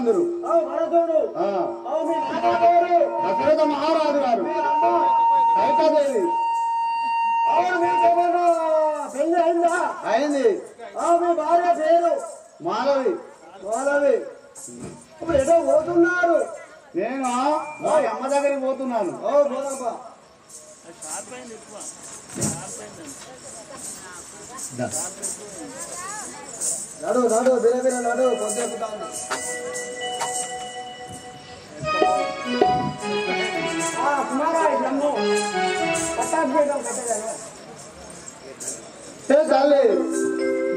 భరతచంద్రుడు దశరథ మహారాజు గారు కైకాదేవి అయింది. మీ భార్య పేరు మాధవి. ఇప్పుడు ఏదో పోతున్నారు. నేను మా అమ్మ దగ్గరికి పోతున్నాను. నడు నడు బిర బిర నడు పొద్దుతా ఉంది. తల్లి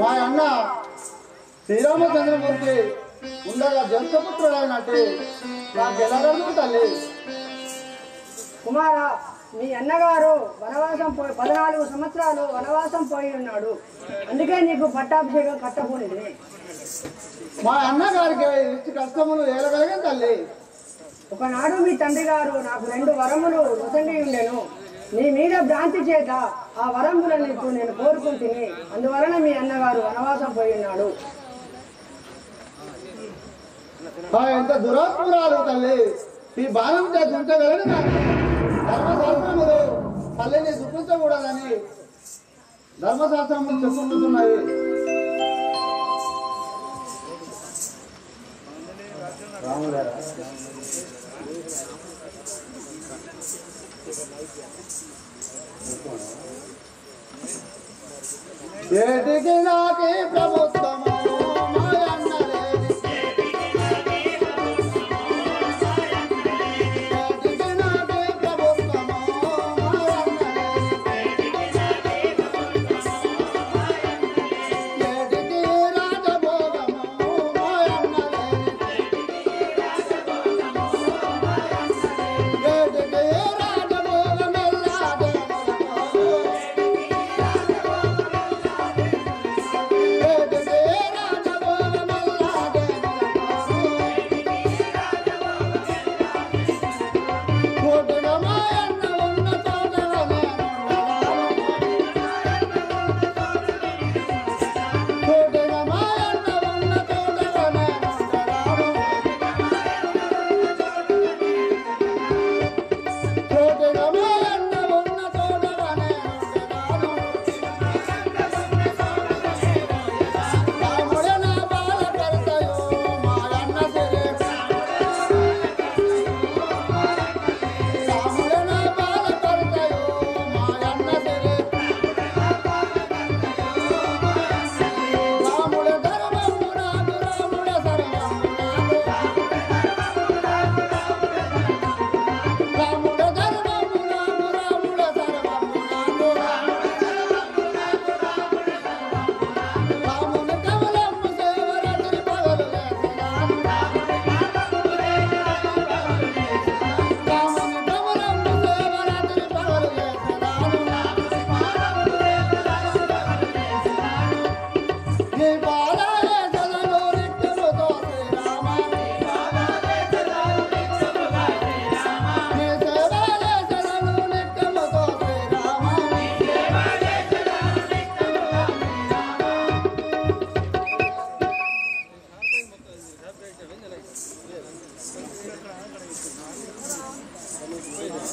మా అన్న శ్రీరామచంద్రమూర్తి ఉండగా జంతపుత్రుడైనట్టు నాకు ఎలా రోజులు తల్లి. కుమార, మీ అన్నగారు వనవాసం 14 సంవత్సరాలు వనవాసం పోయి ఉన్నాడు. అందుకే నీకు పట్టాభిషేకం కట్టకూడదు. మా అన్నగారికి ఇచ్చి కష్టములు ఏలగలిగే తల్లి. ఒకనాడు మీ తండ్రి గారు నాకు 2 వరములు వసంగి ఉండెను. నీ మీద భ్రాంతి చేత ఆ వరములను ఇప్పుడు నేను కోరుకుంటుని, అందువలన మీ అన్నగారు వనవాసం పోయి ఉన్నాడు. ఎంత దురాత్మురాలు తల్లి. ఈ బాణం చేసి ఉంచగలను. ధర్మశాస్త్రములు తల్లిని దుఃఖించకూడదని ధర్మశాస్త్రములు చెప్పుకుంటున్నాయి. రాములారా ఏటికి నాకి ప్రభుత్వము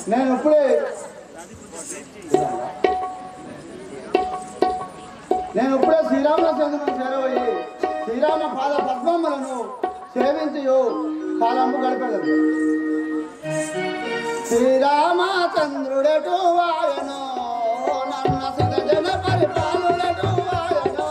నేను ఇప్పుడే శ్రీరామచంద్రుని చేరబోయి శ్రీరామ పాద పద్మములను సేవించి కాలము గడిపెదను. శ్రీరామచంద్రుడెటు వాయనో నన్న సిద్ధజన పరిపాలనెటు వాయనో.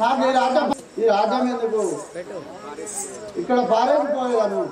నాకు ఈ రాజ్యం ఎందుకు ఇక్కడ పారేసిపోయాను.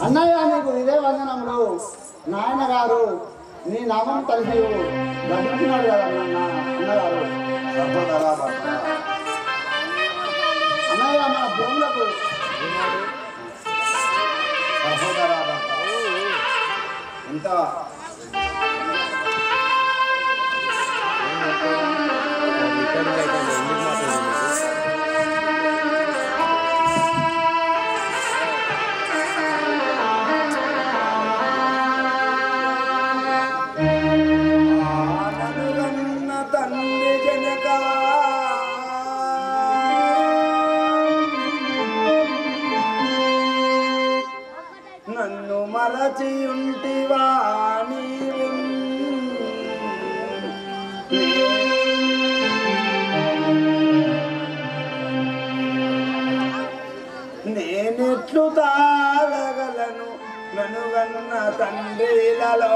అన్నయ్య నీకు ఇదే వందనములు. నాయన గారు నీ నామం కలిసి గమనించినాడు కదా అన్నగారు. అన్నయ్య మన భూములకు ఎంత నన్ను మరచి ఉంటివా నేనెట్లు తాగగలను నన్ను గన్న తండ్రిలలో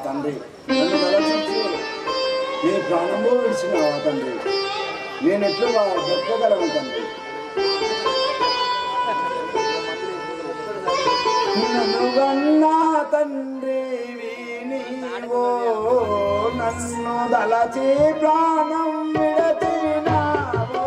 తండ్రి నన్ను దర్శించు. నీ ప్రాణంలో విడిచినావా తండ్రి, నేను ఎట్లు బ్రతకగలను తండ్రి. నన్ను గన్నా తండ్రి నీవో నన్ను దలచి ప్రాణం విడచినావో.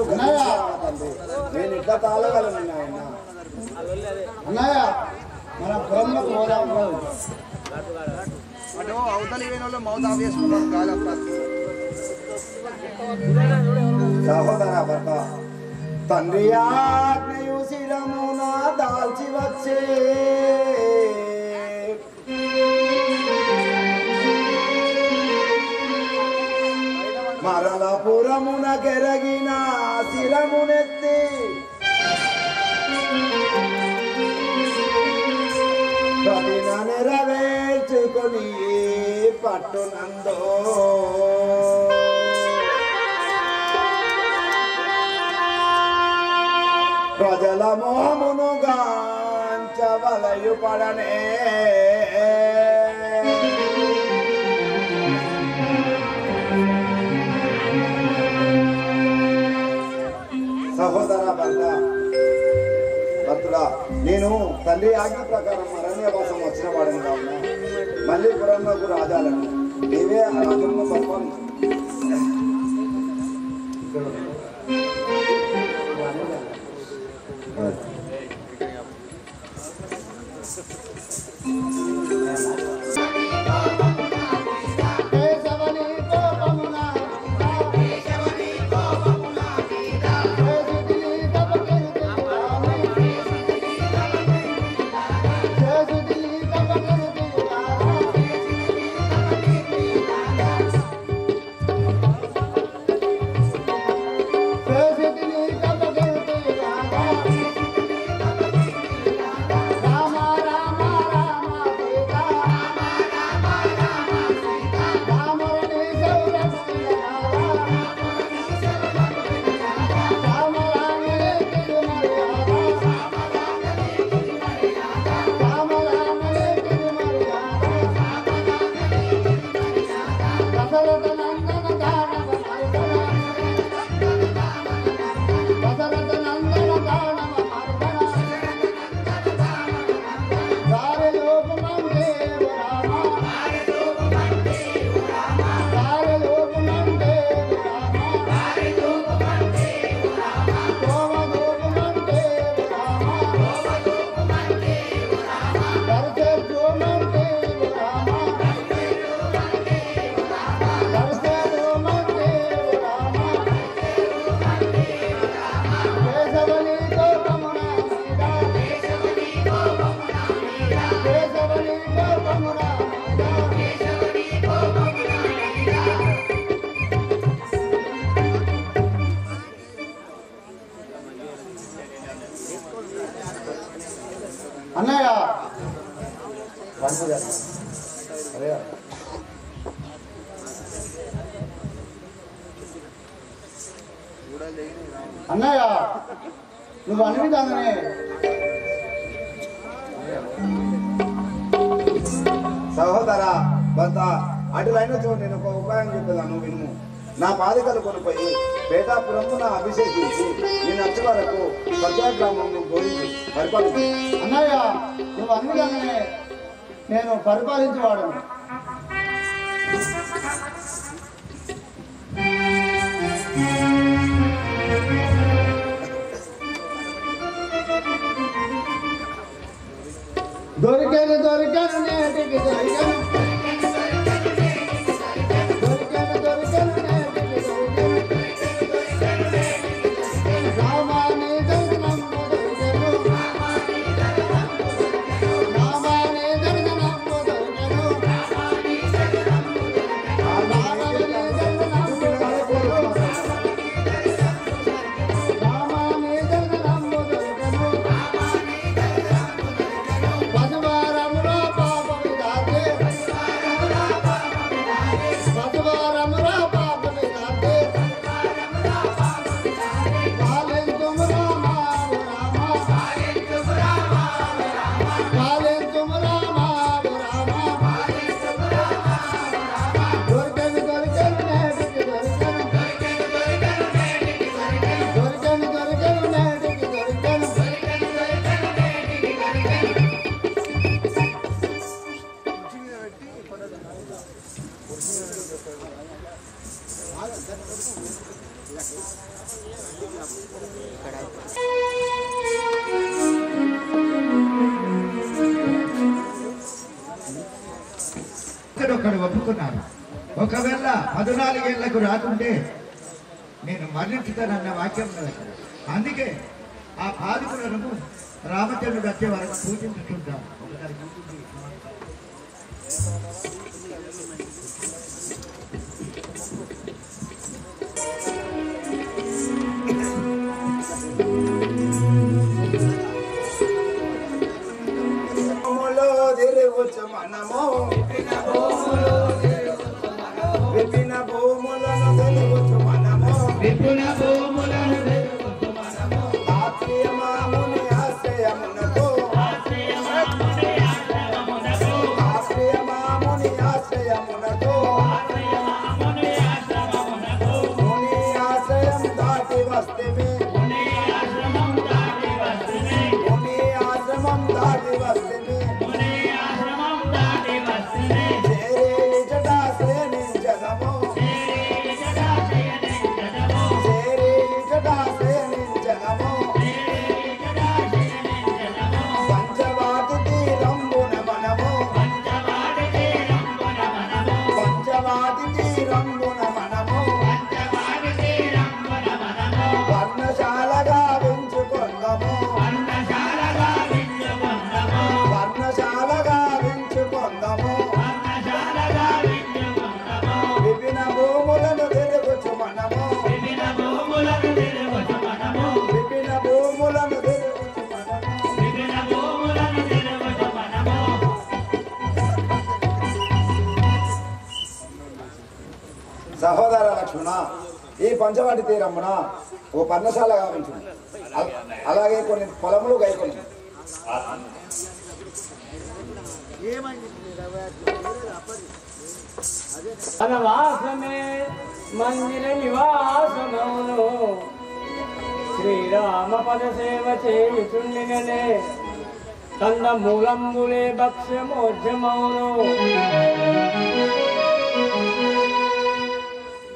నన్ను తండ్రి నేను ఇట్లా తాళగలను నాయన. అన్నయ్య మన పురంలోకి పోదాం. సహోదర భర్త తండ్రి ఆజ్ఞయు శిరమున దాల్చి వచ్చే మరల పురమున కెరగిన శిరమునెత్తి ప్రతిన నెరవేర్చుకొని పట్టునందో ప్రజల మోమును గాంచవలయు పడనే సహోదర భక్తుడా నేను తండ్రి ఆజ్ఞ ప్రకారం అరణ్యవాసం వచ్చిన వాడిని కావున మళ్ళీ పురంలోకి రాజాలను నీవే ఆ రాజ్యంలో పరిపాలించు. అన్నయ్య అన్నయ్య నువ్వు అన్ని విధానమే సహోదర భర్త అటులైన చోటు నేను ఒక ఉపాయం చెప్పేదాను విను. నా పాదికలు కొనిపోయి పేటాపురమున అభిషేకించి నేను వచ్చే వరకు సత్యాగ్రామంలో గోవించి పరిపాలించు. అన్నయ్య నువ్వు అన్ని విధానమే నేను పరిపాలించేవాడను. దొరికాను దొరికాను నేటికి దొరికాను ఒకడు ఒప్పుకున్నాను. ఒకవేళ 14 ఏళ్లకు రాకుంటే నేను మరణించుతానన్న వాక్యం కదా. అందుకే ఆ బాధికులను రామచంద్రుడు వచ్చే వరకు పూజించుతుంటాం. మనము విపిన భూములను తెలుగుచు మనము ఆశ్రయమాముని ఆశ్రయమునకు ఆశ్రయమాముని ఆశ్రయమునకు ముని ఆశ్రయం దాటి వస్తేమి ముని ఆశ్రమం దాటి వస్తేమి సహోదర లక్ష్మణ, ఈ పంచవాటి తీరమున ఓ పర్ణశాల గావించు, అలాగే కొన్ని పొలములు గైకొని వనవాసమే మందిర నివాసమౌను శ్రీరామ పద సేవ చేయుచుండిననే కందమూలంబులే భక్ష్యమోజ్యమౌను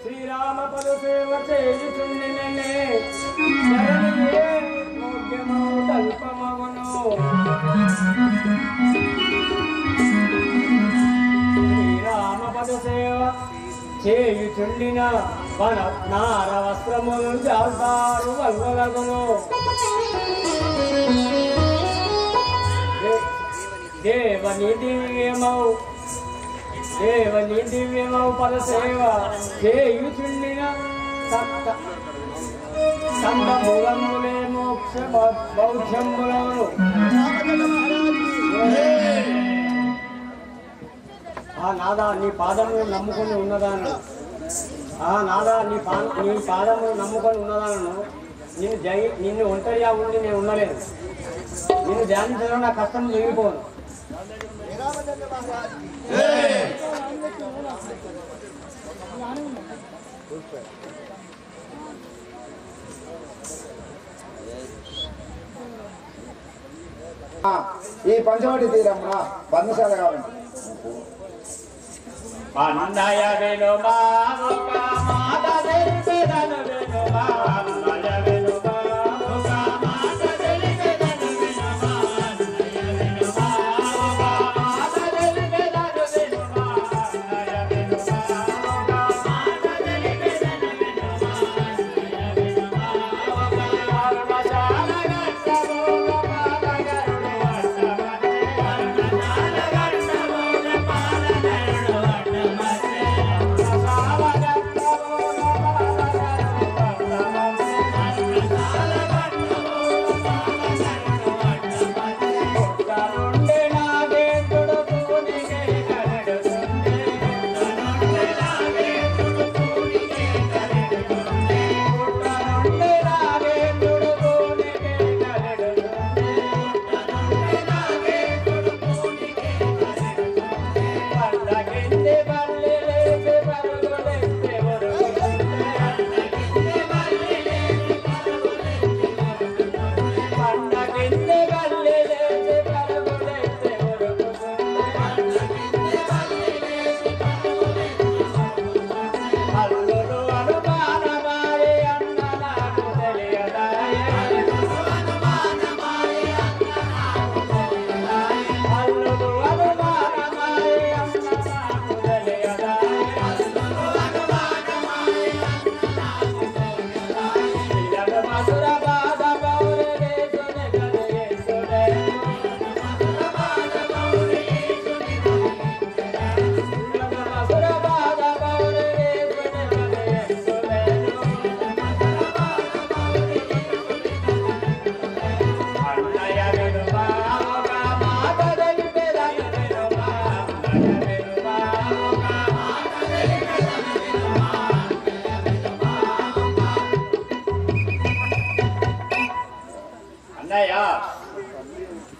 శ్రీరామ పద సేవ చేయుచుండిననే శరణియే మోజ్యమౌ తల్పమగును శ్రీరామ పద సేవ చేయుచుండిన నార వస్త్రములు జాల్తారు వల్వలగును దేవని దివ్యమౌ పద సేవ చేయుచుండిన కందమూలములే మోక్ష బౌద్ధములను ఆ నాదా నీ పాదమును నమ్ముకొని ఉన్నదాను నిన్ను ఒంటరిగా ఉండి నేను ఉండలేను. నిన్ను ధ్యానించడం నా కష్టం జరిగిపోను. ఈ పంచవటి తీరమున పర్ణశాల కావాలి. పందయ వినుమా మాట తెలిపెదను వినుమా పందయ వినుమా మాట తెలిపెదను వినుమా పందయ వినుమా మాట తెలిపెదను వినుమా పందయ వినుమా మాట తెలిపెదను వినుమా పందయ వినుమా పరమశాల గట్టముల పాలగరుడు అట్టమనే పరమశాల గట్టముల పాలగరుడు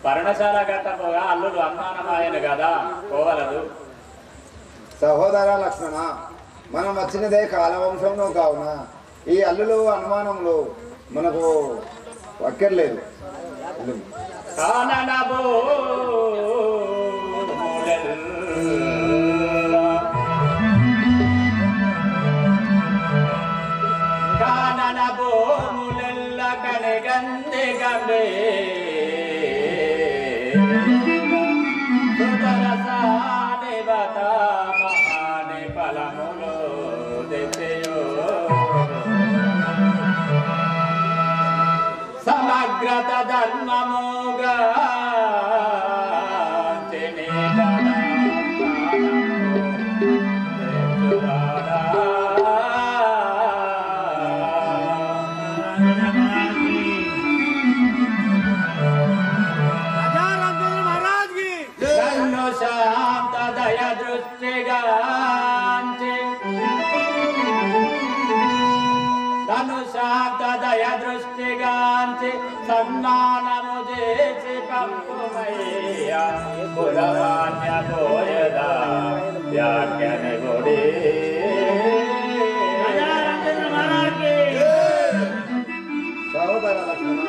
పర్ణశాల గట్టపోగా అల్లుడు అనుమానమాయను కదా పోవలదు. సహోదర లక్ష్మణ, మనం వచ్చినదే కాలవంశంలో కావున ఈ అల్లులు అనుమానములు మనకు వక్కర్లేదు. గందే గందే మహాని ఫలములు తెచ్చయో సమగ్రత ధర్మముగా శాంత దయ దృష్టిగాంచి తను శాంత దయ దృష్టిగాంచి సన్మానము చేసి పంపుమయ్యా కులవాన్య పోయదా వ్యాఖ్యని గుడి సహోదర లక్ష్మణ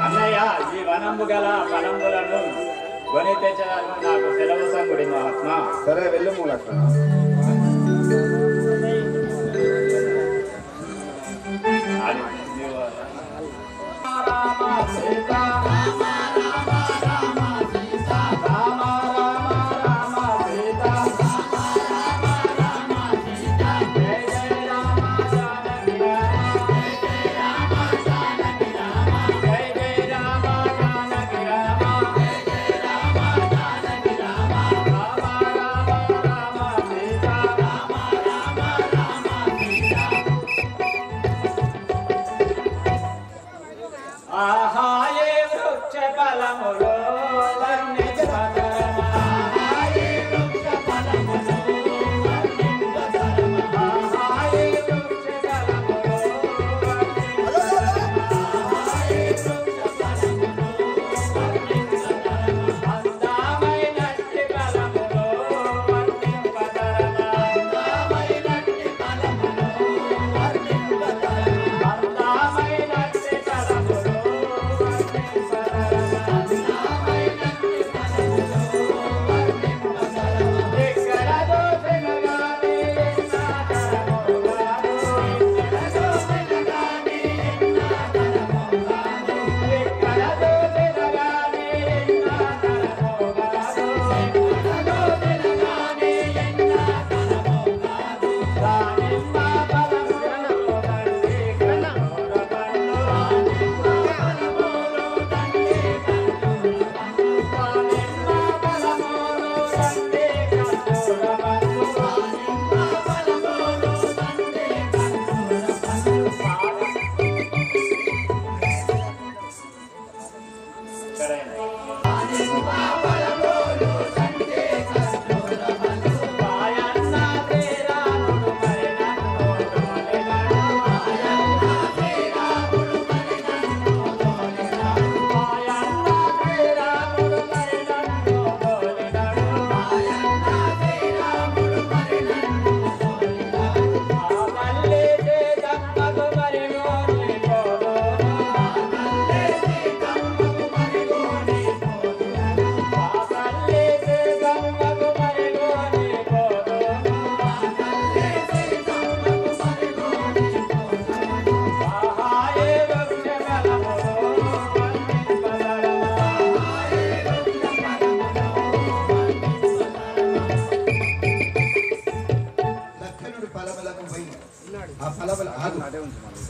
అన్నయ్య, ఈ వనంబు గల ఫలంబులను కొని తెచ్చడానికి నాకు సెలవు సంగుడి మహాత్మా. సరే వెళ్ళము లక్ష్మణ. ఆహాయే వృక్ష ఫలములో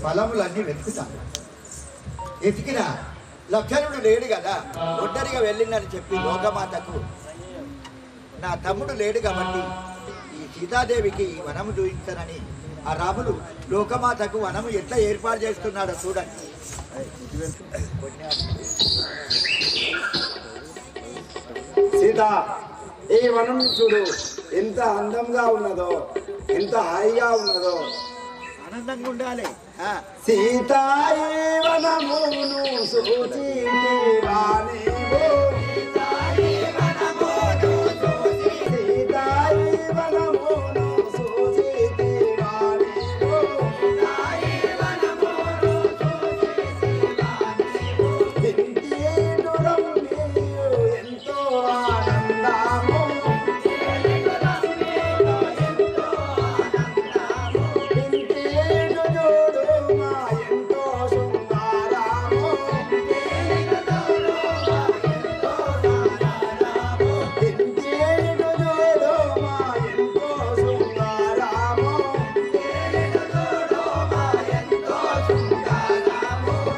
ఫలములన్నీ వెతుకుతాను. ఎతికినా లక్షణుడు లేడు కదా, ఒంటరిగా వెళ్ళిందని చెప్పి లోకమాతకు నా తమ్ముడు లేడు కాబట్టి ఈ సీతాదేవికి వనము చూపించనని ఆ రాముడు లోకమాతకు వనము ఎట్లా ఏర్పాటు చేస్తున్నాడో చూడండి. సీత, ఈ వనం చూడు ఎంత అందంగా ఉన్నదో, ఎంత హాయిగా ఉన్నదో. ఆనందంగా ఉండాలి. సీతాయి వనమును సూచితివా నీవు సీతాయి వనమును సూచితివా నీవు ఇంతేడు రమ్మియు ఎంతో ఆనందము ఇంతేడు జోడు మా ఎంతో శృంగారము ఇంతేడు జోడు మా ఎంతో శృంగారము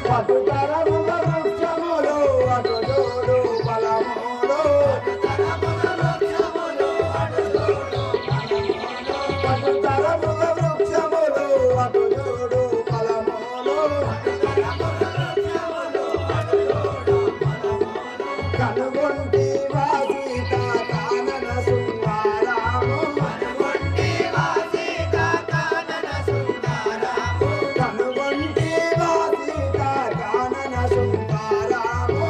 పటుతరముగ వృక్షములు అటు జోడు బలములు పటుతరముగ వృక్షములు అటు జోడు బలములు కనుగొంటివా సీత కానన శృంగారము కనుగొంటివా సీత కానన శృంగారము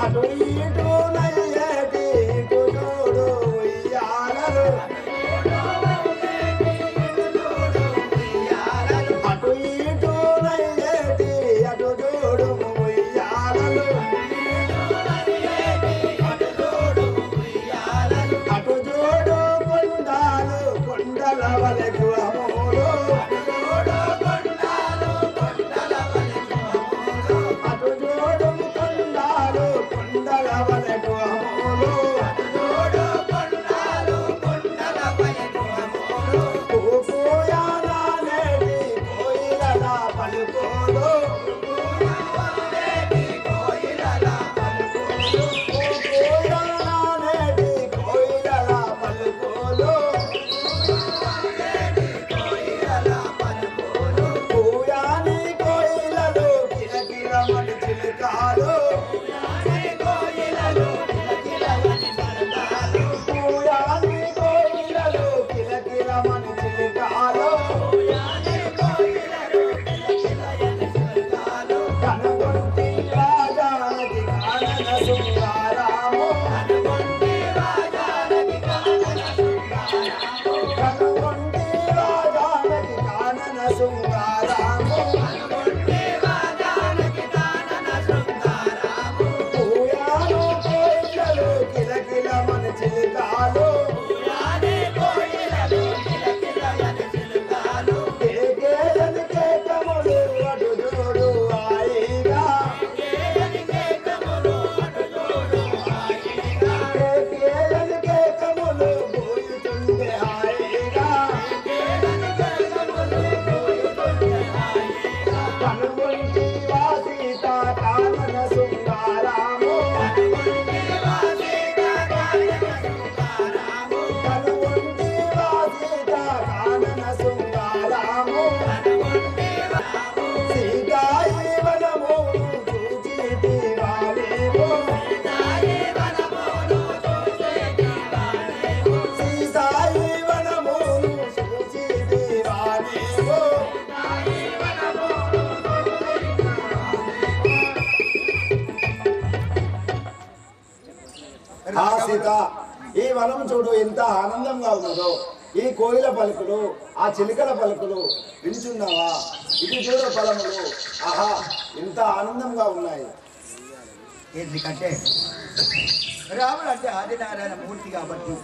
అటు ఇటు నయ్యేటి ఇటు జోడు ఉయ్యాలలు అటు ఇటు నయ్యేటి అటు జోడు ఉయ్యాలలు అటు జోడు కొండాలు కొండల వలెకు అమోలు అటు జోడు కొండాలు కొండల వలెకు అమోలు కోయాలనేటి కోయిలల పలుకోలు కోయాలనేటి కోయిలల పలుకోలు కోయాని కోయిలలు కిలకిలమని చిలుకాలు కోయాని కోయిలలు కిలకిలమని చిలుకాలు కనుగొంటి రాజానకి కానన శృంగారము కనుగొంటి రాజానకి కానన శృంగారము కోయాను కోయిలలు కిలకిలమని చిలుకాలు కేకేలని కేకములు అటు జోడు హాయిగా కేకేలని కేకములు పోయుతుండే హాయిగా కనుగొంటివా సీత కానన శృంగారము కనుగొంటివా సీత కానన శృంగారము సీతాయి వనమును చూచితివా నీవు సీతాయి వనమును చూచితివా నీవు ఆ సీత ఈ వనం చూడు ఎంత ఆనందంగా ఉన్నదో ఈ కోయిల పలుకులు ఆ చిలుకల పలుకులు వింటున్నావా ఇటు చూడు ఫలములు ఆహా ఎంత ఆనందంగా ఉన్నాయి ఎందుకంటే రాముడు అంటే ఆదినారాయణ మూర్తి కాబట్టి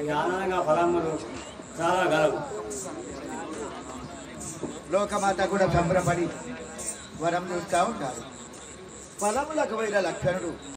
ఈ ఆనందంగా ఫలములు చాలా గలవు లోకమాత కూడా సంబరపడి వరం చూస్తూ ఉంటారు. ఫలములకు పోయిన లక్షణుడు